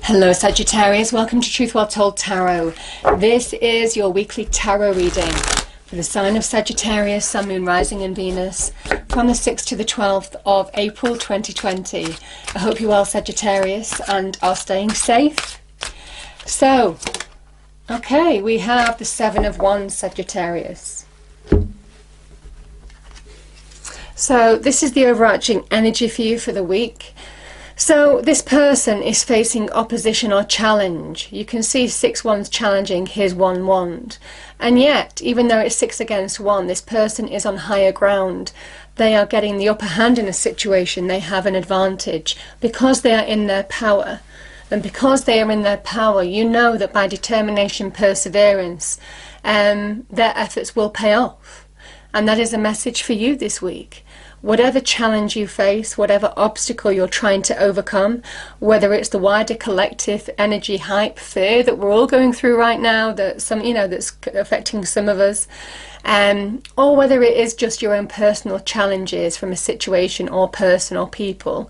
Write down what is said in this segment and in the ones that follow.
Hello Sagittarius, welcome to Truth Well Told Tarot. This is your weekly tarot reading for the sign of Sagittarius, Sun, Moon, Rising and Venus from the 6th to the 12th of April 2020. I hope you're well, Sagittarius, and are staying safe. So, okay, we have the Seven of Wands, Sagittarius. So this is the overarching energy for you for the week. So this person is facing opposition or challenge. You can see 6 wands challenging his 1 wand. And yet, even though it's 6 against 1, this person is on higher ground. They are getting the upper hand in a situation. They have an advantage because they are in their power. And because they are in their power, you know that by determination, perseverance, their efforts will pay off. And that is a message for you this week. Whatever challenge you face, whatever obstacle you're trying to overcome, whether it's the wider collective energy hype fear that we're all going through right now, that that's affecting some of us, or whether it is just your own personal challenges from a situation or person or people,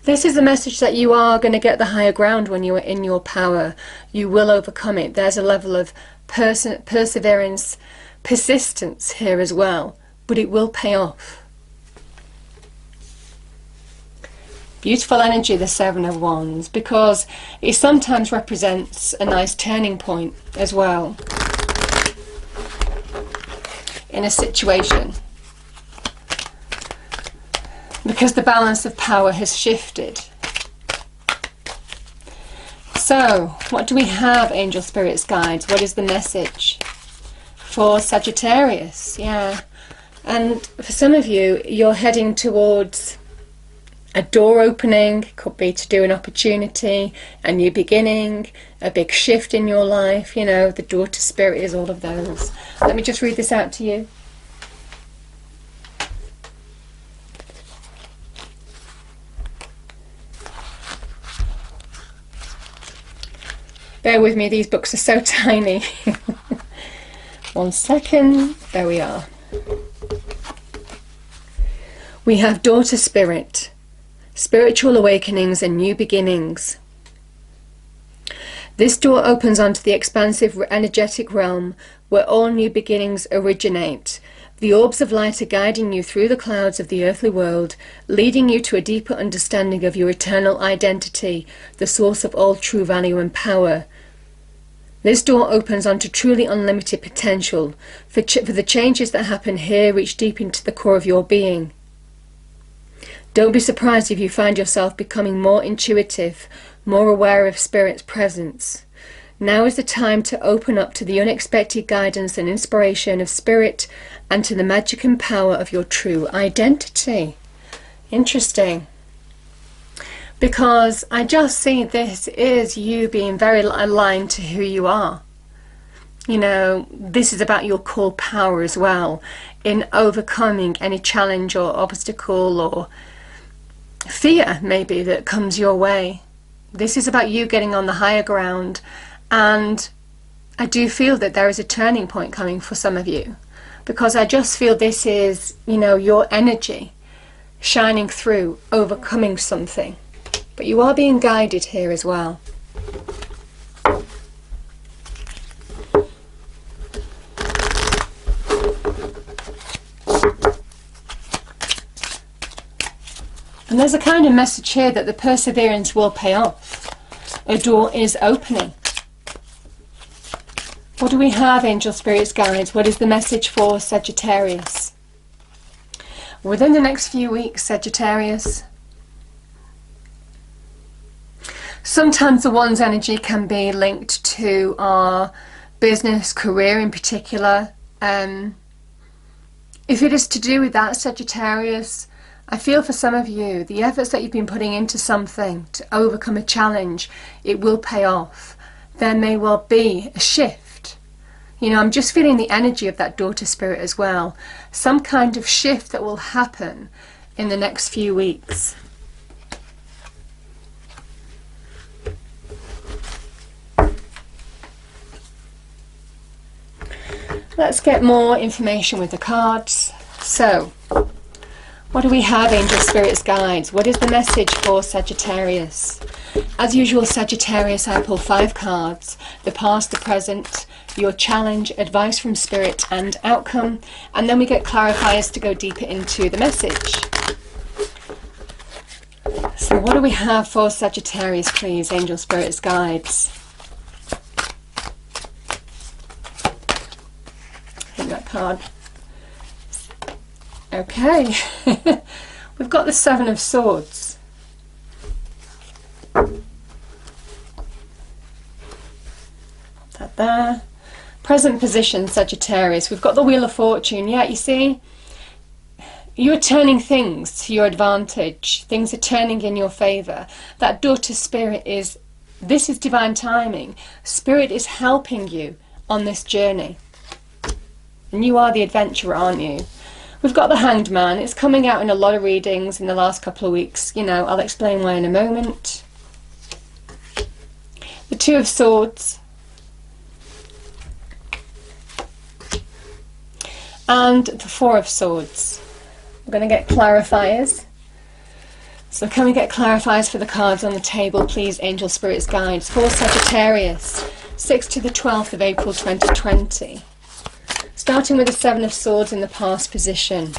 this is a message that you are going to get the higher ground when you are in your power. You will overcome it. There's a level of perseverance, persistence here as well, but it will pay off. Beautiful energy, the Seven of Wands, because it sometimes represents a nice turning point as well in a situation, because the balance of power has shifted. So what do we have, angel spirits, guides? What is the message for Sagittarius? Yeah, and for some of you, you're heading towards a door opening. Could be to do an opportunity, a new beginning, a big shift in your life. You know, the daughter spirit is all of those. Let me just read this out to you. Bear with me, these books are so tiny. 1 second. There we are. We have daughter spirit, spiritual awakenings and new beginnings. This door opens onto the expansive energetic realm where all new beginnings originate. The orbs of light are guiding you through the clouds of the earthly world, leading you to a deeper understanding of your eternal identity, the source of all true value and power. This door opens onto truly unlimited potential, for the changes that happen here reach deep into the core of your being. Don't be surprised if you find yourself becoming more intuitive, more aware of Spirit's presence. Now is the time to open up to the unexpected guidance and inspiration of Spirit and to the magic and power of your true identity. Interesting. Because I just see this is you being very aligned to who you are. You know, this is about your core power as well, in overcoming any challenge or obstacle or fear maybe that comes your way. This is about you getting on the higher ground, and I do feel that there is a turning point coming for some of you, because I just feel this is, you know, your energy shining through, overcoming something. But you are being guided here as well. And there's a kind of message here that the perseverance will pay off. A door is opening. What do we have, angel spirits, guides? What is the message for Sagittarius? Within the next few weeks, Sagittarius, sometimes the one's energy can be linked to our business, career in particular. If it is to do with that, Sagittarius, I feel for some of you, the efforts that you've been putting into something to overcome a challenge, it will pay off. There may well be a shift. You know, I'm just feeling the energy of that daughter spirit as well. Some kind of shift that will happen in the next few weeks. Let's get more information with the cards. So, what do we have, angel spirits, guides? What is the message for Sagittarius? As usual, Sagittarius, I pull 5 cards: the past, the present, your challenge, advice from spirit, and outcome. And then we get clarifiers to go deeper into the message. So what do we have for Sagittarius, please, angel, spirits, guides? I think that card. Okay. We've got the 7 of Swords. That there. Present position, Sagittarius. We've got the Wheel of Fortune. Yeah, you see, you're turning things to your advantage. Things are turning in your favour. That daughter spirit is, this is divine timing. Spirit is helping you on this journey. And you are the adventurer, aren't you? We've got the Hanged Man. It's coming out in a lot of readings in the last couple of weeks. You know, I'll explain why in a moment. The 2 of Swords. And the 4 of Swords. We're going to get clarifiers. So can we get clarifiers for the cards on the table, please, angel, spirits, guides? For Sagittarius, 6th to the 12th of April 2020. Starting with the 7 of Swords in the past position.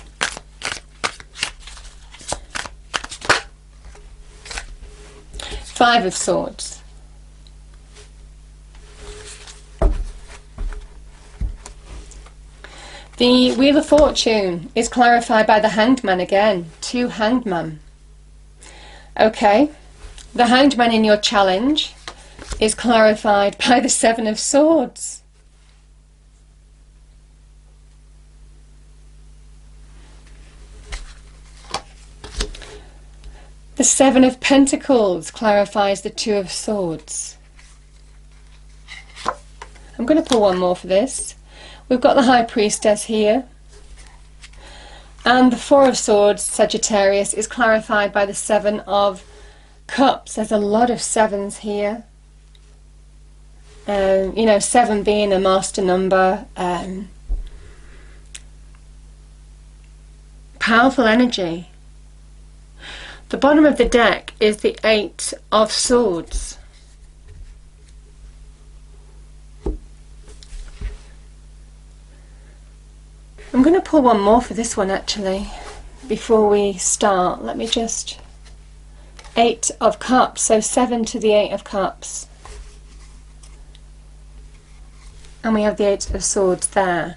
Five of Swords. The Wheel of Fortune is clarified by the Hanged Man again. 2 Hanged Man. Okay. The Hanged Man in your challenge is clarified by the 7 of Swords. The 7 of Pentacles clarifies the 2 of Swords. I'm going to pull one more for this. We've got the High Priestess here. And the 4 of Swords, Sagittarius, is clarified by the 7 of Cups. There's a lot of 7s here. You know, 7 being a master number. Powerful energy. The bottom of the deck is the 8 of Swords. I'm going to pull one more for this one actually before we start. Let me just... 8 of Cups, so 7 to the 8 of Cups. And we have the 8 of Swords there.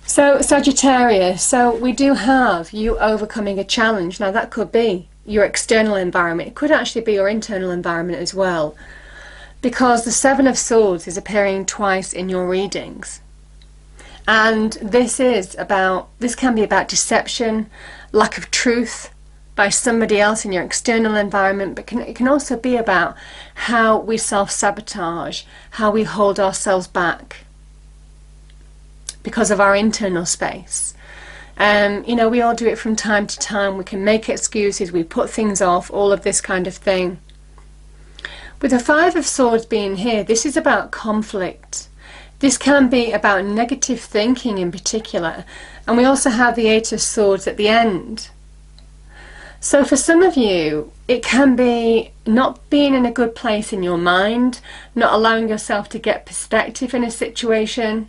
So Sagittarius, so we do have you overcoming a challenge. Now that could be your external environment. It could actually be your internal environment as well. Because the 7 of Swords is appearing twice in your readings. And this can be about deception, lack of truth by somebody else in your external environment, but it can also be about how we self-sabotage, how we hold ourselves back because of our internal space. You know, we all do it from time to time. We can make excuses, we put things off, all of this kind of thing. With the 5 of Swords being here, this is about conflict. This can be about negative thinking in particular. And we also have the 8 of Swords at the end. So for some of you, it can be not being in a good place in your mind, not allowing yourself to get perspective in a situation.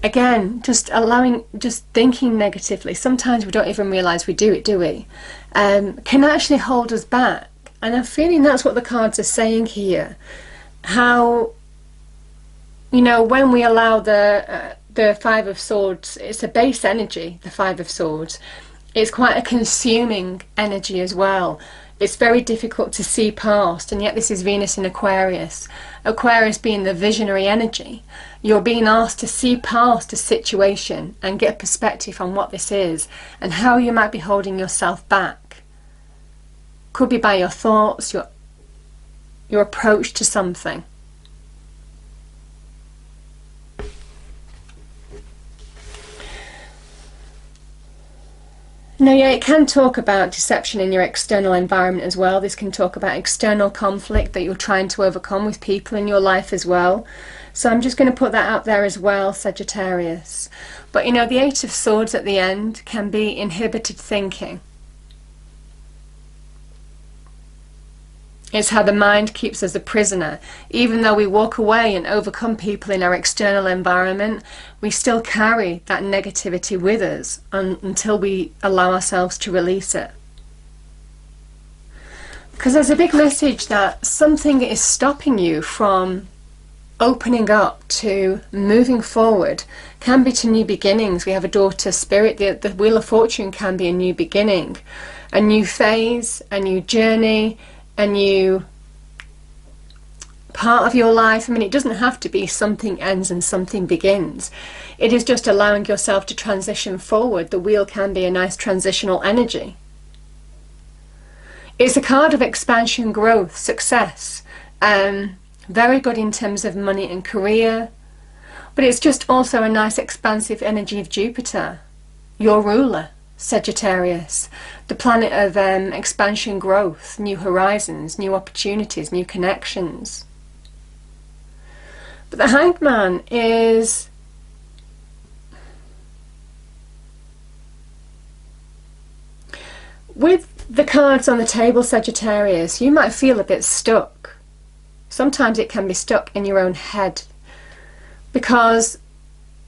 Again, just thinking negatively. Sometimes we don't even realise we do it, do we? Can actually hold us back. And I'm feeling that's what the cards are saying here. How, you know, when we allow the 5 of Swords, it's a base energy, the 5 of Swords. It's quite a consuming energy as well. It's very difficult to see past, and yet this is Venus in Aquarius. Aquarius being the visionary energy. You're being asked to see past a situation and get perspective on what this is and how you might be holding yourself back. Could be by your thoughts, your approach to something. No, yeah, it can talk about deception in your external environment as well. This can talk about external conflict that you're trying to overcome with people in your life as well. So I'm just going to put that out there as well, Sagittarius. But you know, the Eight of Swords at the end can be inhibited thinking. It's how the mind keeps us a prisoner. Even though we walk away and overcome people in our external environment, we still carry that negativity with us until we allow ourselves to release it. Because there's a big message that something is stopping you from opening up to moving forward. Can be to new beginnings. We have a daughter spirit. The Wheel of Fortune can be a new beginning, a new phase, a new journey, a new part of your life. I mean, it doesn't have to be something ends and something begins. It is just allowing yourself to transition forward. The wheel can be a nice transitional energy. It's a card of expansion, growth, success. Very good in terms of money and career. But it's just also a nice expansive energy of Jupiter, your ruler, Sagittarius, the planet of expansion, growth, new horizons, new opportunities, new connections. But the Hanged Man is with the cards on the table, Sagittarius, you might feel a bit stuck. Sometimes it can be stuck in your own head, because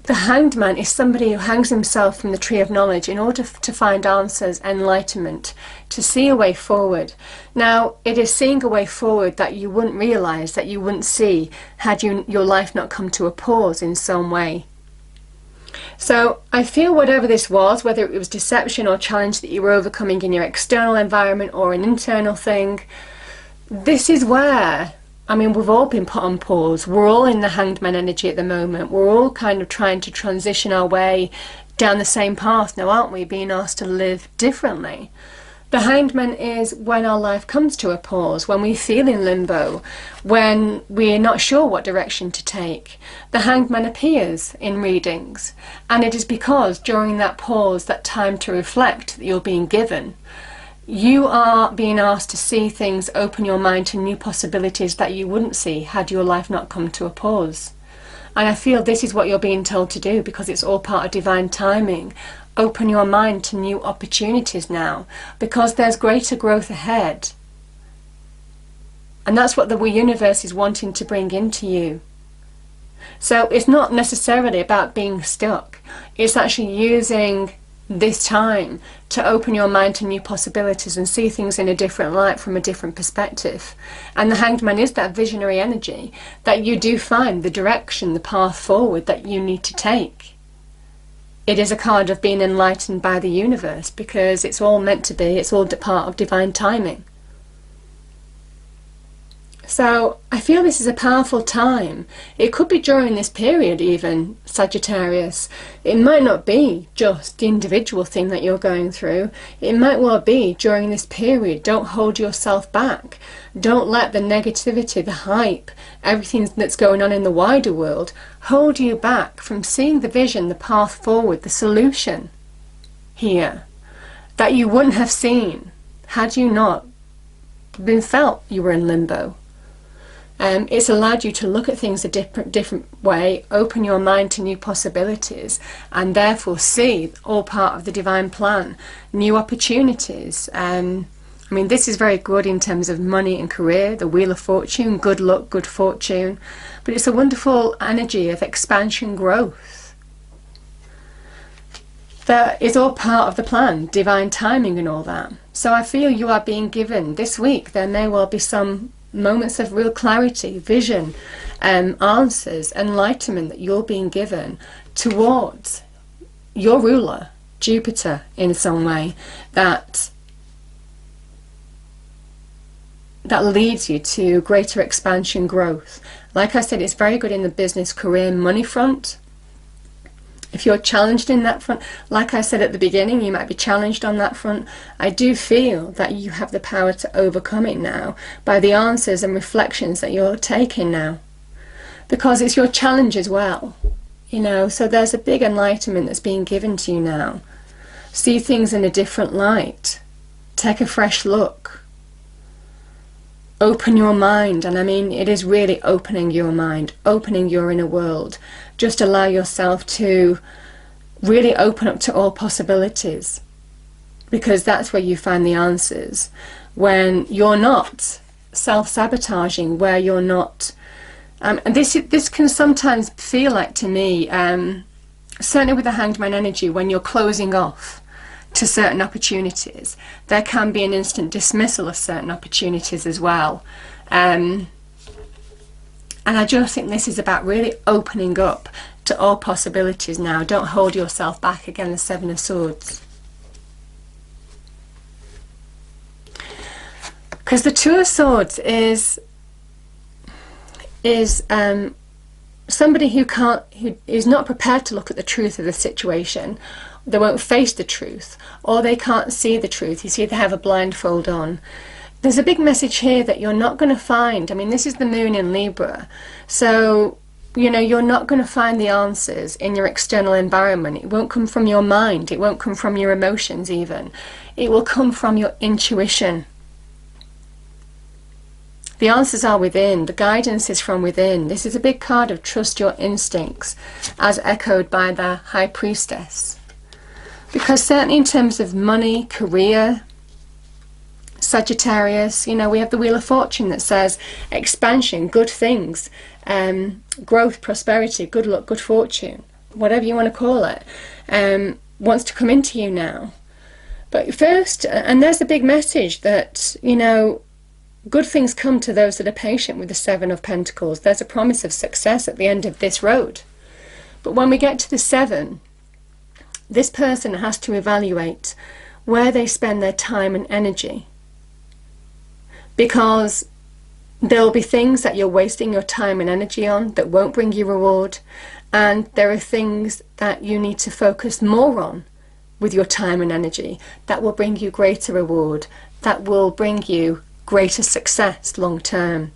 the Hanged Man is somebody who hangs himself from the tree of knowledge in order to find answers, enlightenment, to see a way forward. Now, it is seeing a way forward that you wouldn't realise, that you wouldn't see, had your life not come to a pause in some way. So I feel whatever this was, whether it was deception or challenge that you were overcoming in your external environment or an internal thing, this is where, I mean, we've all been put on pause. We're all in the Hanged Man energy at the moment. We're all kind of trying to transition our way down the same path now, aren't we? Being asked to live differently. The Hanged Man is when our life comes to a pause, when we feel in limbo, when we're not sure what direction to take. The Hanged Man appears in readings, and it is because during that pause, that time to reflect that you're being given, you are being asked to see things, open your mind to new possibilities that you wouldn't see had your life not come to a pause. And I feel this is what you're being told to do, because it's all part of divine timing. Open your mind to new opportunities now, because there's greater growth ahead. And that's what the universe is wanting to bring into you. So it's not necessarily about being stuck. It's actually using this time to open your mind to new possibilities and see things in a different light, from a different perspective. And the Hanged Man is that visionary energy that you do find the direction, the path forward that you need to take. It is a card of being enlightened by the universe, because it's all meant to be, it's all part of divine timing. So I feel this is a powerful time. It could be during this period even, Sagittarius. It might not be just the individual thing that you're going through. It might well be during this period. Don't hold yourself back. Don't let the negativity, the hype, everything that's going on in the wider world hold you back from seeing the vision, the path forward, the solution here that you wouldn't have seen had you not been felt you were in limbo. It's allowed you to look at things a different way, open your mind to new possibilities, and therefore see all part of the divine plan, new opportunities. I mean, this is very good in terms of money and career, the Wheel of Fortune, good luck, good fortune, but it's a wonderful energy of expansion, growth. That is all part of the plan, divine timing and all that. So I feel you are being given this week, there may well be some moments of real clarity, vision, answers, enlightenment that you're being given towards your ruler, Jupiter, in some way, that leads you to greater expansion, growth. Like I said, it's very good in the business, career, money front. If you're challenged in that front, like I said at the beginning, you might be challenged on that front. I do feel that you have the power to overcome it now by the answers and reflections that you're taking now, because it's your challenge as well, you know. So there's a big enlightenment that's being given to you now. See things in a different light. Take a fresh look. Open your mind, and I mean it is really opening your mind, opening your inner world. Just allow yourself to really open up to all possibilities, because that's where you find the answers. When you're not self-sabotaging, where you're not and this can sometimes feel like, to me, certainly with the Hanged Man energy, when you're closing off to certain opportunities, there can be an instant dismissal of certain opportunities as well. And I just think this is about really opening up to all possibilities now. Don't hold yourself back. Again, the Seven of Swords. Because the Two of Swords is somebody who is not prepared to look at the truth of the situation. They won't face the truth, or they can't see the truth. You see, they have a blindfold on. There's a big message here that you're not going to find. I mean, this is the moon in Libra, so you know you're not going to find the answers in your external environment. It won't come from your mind. It won't come from your emotions even. It will come from your intuition. The answers are within. The guidance is from within. This is a big card of trust your instincts, as echoed by the High Priestess. Because certainly in terms of money, career, Sagittarius, you know, we have the Wheel of Fortune that says expansion, good things, growth, prosperity, good luck, good fortune, whatever you want to call it, wants to come into you now. But first, and there's a big message that, you know, good things come to those that are patient with the Seven of Pentacles. There's a promise of success at the end of this road. But when we get to the Seven, this person has to evaluate where they spend their time and energy. Because there will be things that you're wasting your time and energy on that won't bring you reward. And there are things that you need to focus more on with your time and energy that will bring you greater reward, that will bring you greater success long term.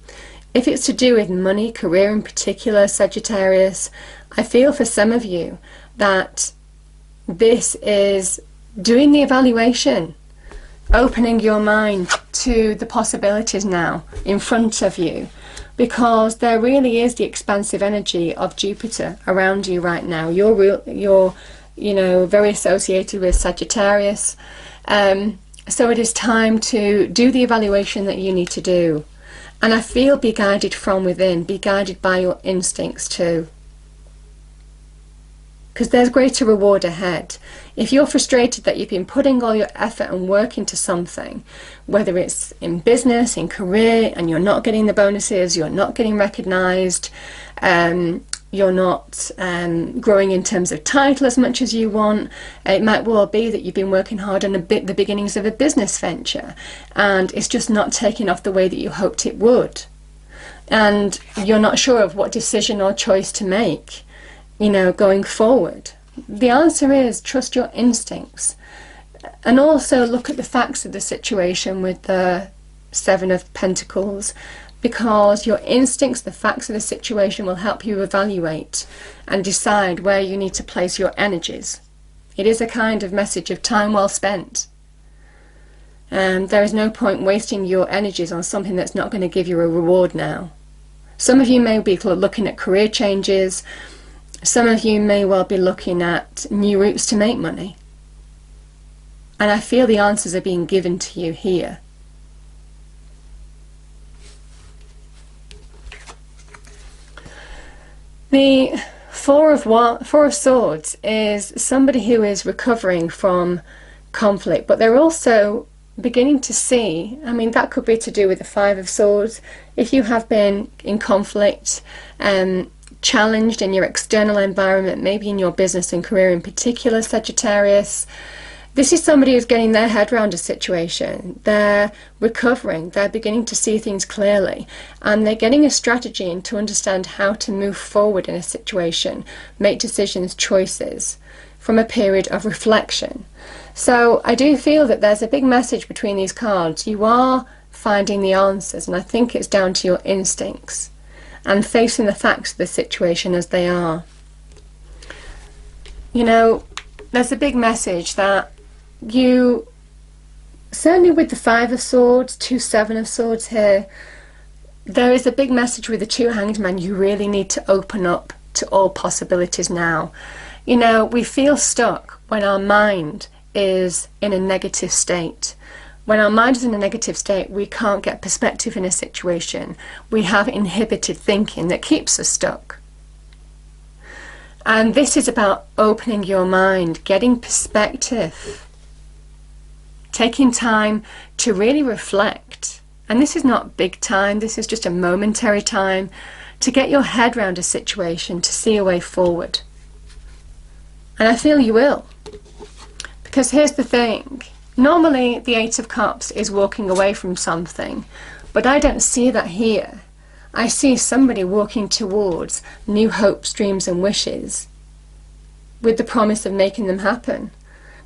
If it's to do with money, career in particular, Sagittarius, I feel for some of you that this is doing the evaluation, opening your mind to the possibilities now in front of you, because there really is the expansive energy of Jupiter around you right now. You're you know, very associated with Sagittarius. So it is time to do the evaluation that you need to do. And I feel be guided from within, be guided by your instincts too. Because there's greater reward ahead. If you're frustrated that you've been putting all your effort and work into something, whether it's in business, in career, and you're not getting the bonuses, you're not getting recognized, you're not growing in terms of title as much as you want. It might well be that you've been working hard on the beginnings of a business venture and it's just not taking off the way that you hoped it would. And you're not sure of what decision or choice to make, you know, going forward. The answer is trust your instincts. And also look at the facts of the situation with the Seven of Pentacles, because your instincts, the facts of the situation, will help you evaluate and decide where you need to place your energies. It is a kind of message of time well spent. There is no point wasting your energies on something that's not going to give you a reward now. Some of you may be looking at career changes. Some of you may well be looking at new routes to make money. And I feel the answers are being given to you here. The Four of Swords is somebody who is recovering from conflict, but they're also beginning to see, I mean, that could be to do with the Five of Swords. If you have been in conflict, challenged in your external environment, maybe in your business and career in particular, Sagittarius, this is somebody who's getting their head around a situation. They're recovering, they're beginning to see things clearly, and they're getting a strategy and to understand how to move forward in a situation, make decisions, choices, from a period of reflection. So I do feel that there's a big message between these cards. You are finding the answers, and I think it's down to your instincts and facing the facts of the situation as they are. You know, there's a big message that you, certainly with the Five of Swords, 2 Seven of Swords here, there is a big message with the 2 Hanged Men. You really need to open up to all possibilities now. You know, we feel stuck when our mind is in a negative state. When our mind is in a negative state, we can't get perspective in a situation. We have inhibited thinking that keeps us stuck. And this is about opening your mind, getting perspective, taking time to really reflect. And this is not big time, this is just a momentary time to get your head around a situation, to see a way forward. And I feel you will. Because here's the thing. Normally the Eight of Cups is walking away from something, but I don't see that here. I see somebody walking towards new hopes, dreams and wishes with the promise of making them happen.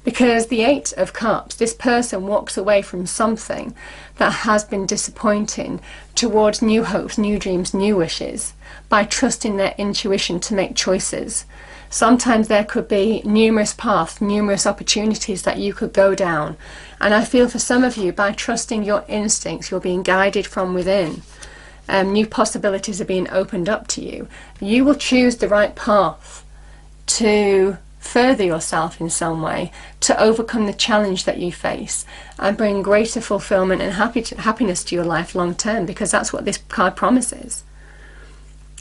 Because the Eight of Cups, this person walks away from something that has been disappointing towards new hopes, new dreams, new wishes by trusting their intuition to make choices. Sometimes there could be numerous paths, numerous opportunities that you could go down. And I feel for some of you, by trusting your instincts, you're being guided from within. New possibilities are being opened up to you. You will choose the right path to further yourself in some way, to overcome the challenge that you face and bring greater fulfillment and happiness to your life long term, because that's what this card promises.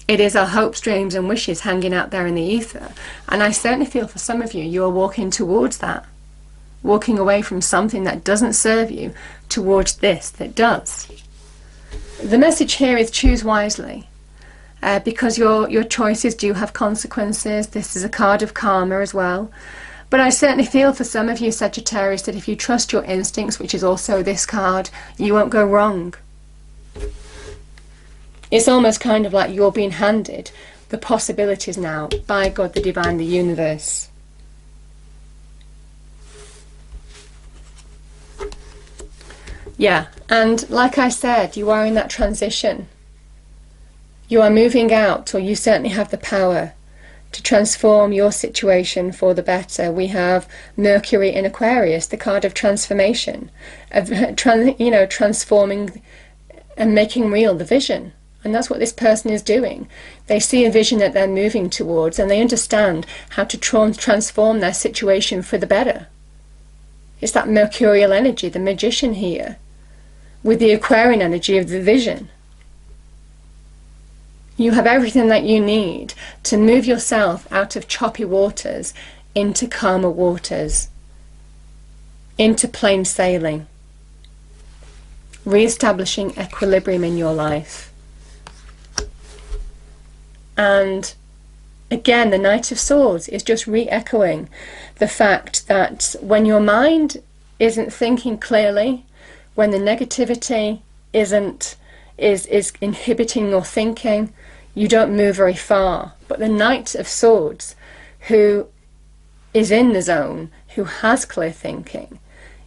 It is our hopes, dreams and wishes hanging out there in the ether. And I certainly feel for some of you, you are walking towards that. Walking away from something that doesn't serve you towards this that does. The message here is choose wisely. Because your choices do have consequences. This is a card of karma as well. But I certainly feel for some of you, Sagittarius, that if you trust your instincts, which is also this card, you won't go wrong. It's almost kind of like you're being handed the possibilities now by God, the divine, the universe. Yeah, and like I said, you are in that transition. You are moving out, or you certainly have the power to transform your situation for the better. We have Mercury in Aquarius, the card of transformation, of transforming and making real the vision. And that's what this person is doing. They see a vision that they're moving towards, and they understand how to transform their situation for the better. It's that Mercurial energy, the magician here, with the Aquarian energy of the vision. You have everything that you need to move yourself out of choppy waters into calmer waters, into plain sailing, re-establishing equilibrium in your life. And again, the Knight of Swords is just re-echoing the fact that when your mind isn't thinking clearly, when the negativity is inhibiting your thinking, you don't move very far. But the Knight of Swords, who is in the zone, who has clear thinking,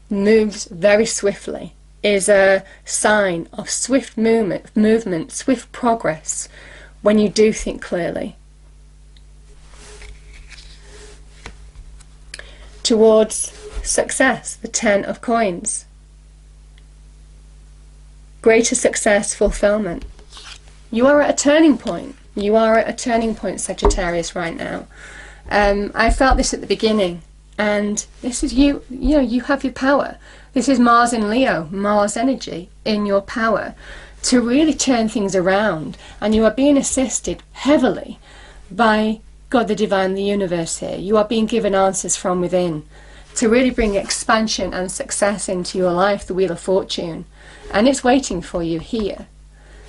moves very swiftly, is a sign of swift movement, swift progress, when you do think clearly. Towards success, the Ten of Coins. Greater success, fulfillment. You are at a turning point. You are at a turning point, Sagittarius, right now. I felt this at the beginning, and this is you. You know, you have your power. This is Mars in Leo, Mars energy in your power to really turn things around, and you are being assisted heavily by God, the divine, the universe here. You are being given answers from within to really bring expansion and success into your life, the Wheel of Fortune, and it's waiting for you here.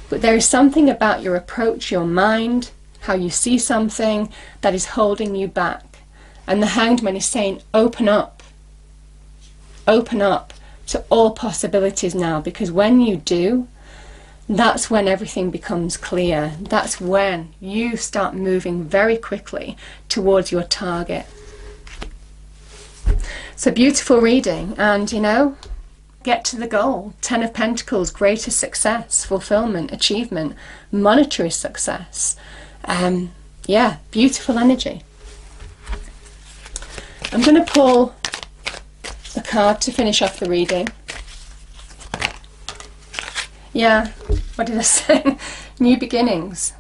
But there is something about your approach, your mind, how you see something that is holding you back. And the Hanged Man is saying, open up to all possibilities now, because when you do, that's when everything becomes clear. That's when you start moving very quickly towards your target. It's a beautiful reading, and you know, get to the goal. Ten of Pentacles, greater success, fulfillment, achievement, monetary success. Yeah, beautiful energy. I'm going to pull the card to finish off the reading. Yeah, what did I say? New beginnings.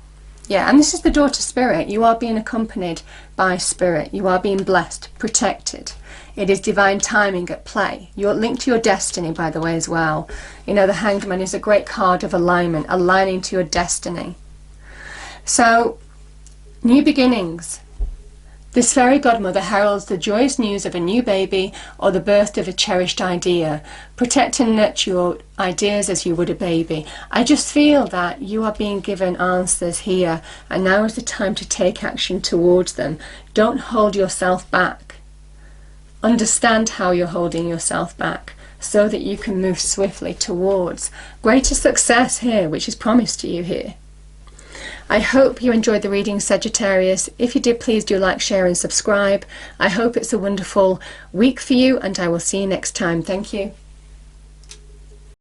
Yeah, and this is the daughter spirit. You are being accompanied by spirit. You are being blessed, protected. It is divine timing at play. You're linked to your destiny, by the way, as well. You know, the Hanged Man is a great card of alignment, aligning to your destiny. So, new beginnings. This fairy godmother heralds the joyous news of a new baby or the birth of a cherished idea. Protect and nurture your ideas as you would a baby. I just feel that you are being given answers here, and now is the time to take action towards them. Don't hold yourself back. Understand how you're holding yourself back so that you can move swiftly towards greater success here, which is promised to you here. I hope you enjoyed the reading, Sagittarius. If you did, please do like, share and subscribe. I hope it's a wonderful week for you, and I will see you next time. Thank you.